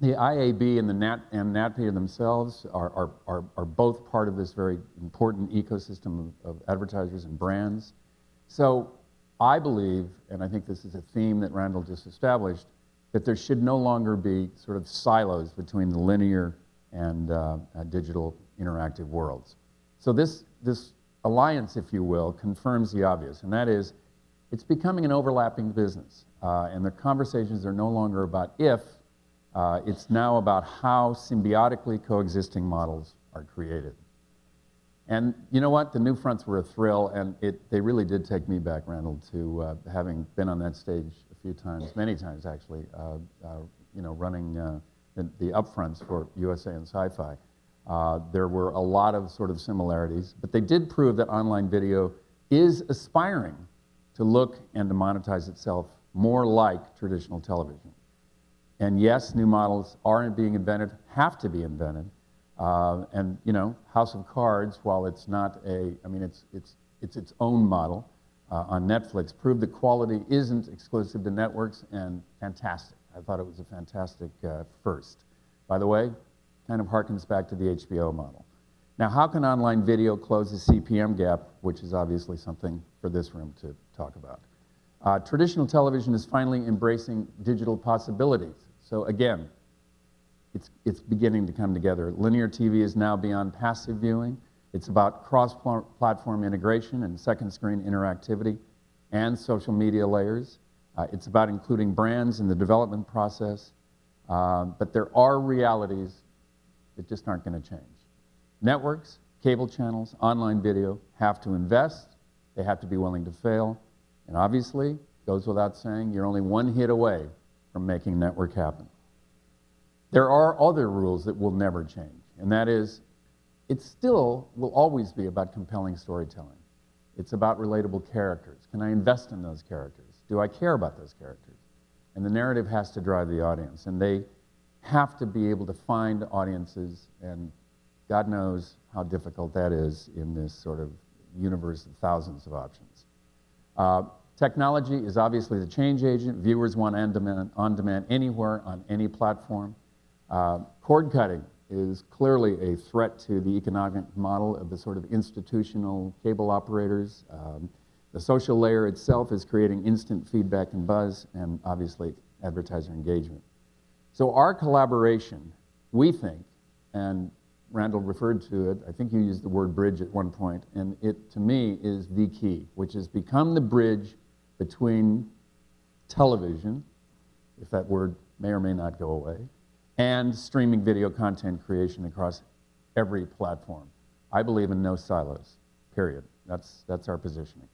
The IAB and the NATPE themselves are both part of this very important ecosystem of advertisers and brands. So I believe, and I think this is a theme that Randall just established, that there should no longer be sort of silos between the linear and digital interactive worlds. So this alliance, if you will, confirms the obvious, and that is it's becoming an overlapping business. And the conversations are no longer about if, it's now about how symbiotically coexisting models are created. And you know what? The New Fronts were a thrill, and they really did take me back, Randall, to having been on that stage a few times, many times actually, you know, running the upfronts for USA and Sci-Fi. There were a lot of sort of similarities, but they did prove that online video is aspiring to look and to monetize itself more like traditional television. And yes, new models are being invented, have to be invented. And you know, House of Cards, while it's not I mean, it's its own model on Netflix, proved that quality isn't exclusive to networks, and fantastic. I thought it was a fantastic first. By the way, kind of harkens back to the HBO model. Now, how can online video close the CPM gap, which is obviously something for this room to talk about? Traditional television is finally embracing digital possibilities. So again, it's beginning to come together. Linear TV is now beyond passive viewing. It's about cross-platform integration and second screen interactivity and social media layers. It's about including brands in the development process. But there are realities that just aren't going to change. Networks, cable channels, online video have to invest. They have to be willing to fail. And obviously, goes without saying, you're only one hit away from making network happen. There are other rules that will never change, and that is, it still will always be about compelling storytelling. It's about relatable characters. Can I invest in those characters? Do I care about those characters? And the narrative has to drive the audience, and they have to be able to find audiences, and God knows how difficult that is in this sort of universe of thousands of options. Technology is obviously the change agent. Viewers want on demand anywhere, on any platform. Cord cutting is clearly a threat to the economic model of the sort of institutional cable operators. The social layer itself is creating instant feedback and buzz, and obviously advertiser engagement. So our collaboration, we think, and Randall referred to it, I think you used the word bridge at one point, and it, to me, is the key, which has become the bridge between television, if that word may or may not go away, and streaming video content creation across every platform. I believe in no silos, period. That's our positioning.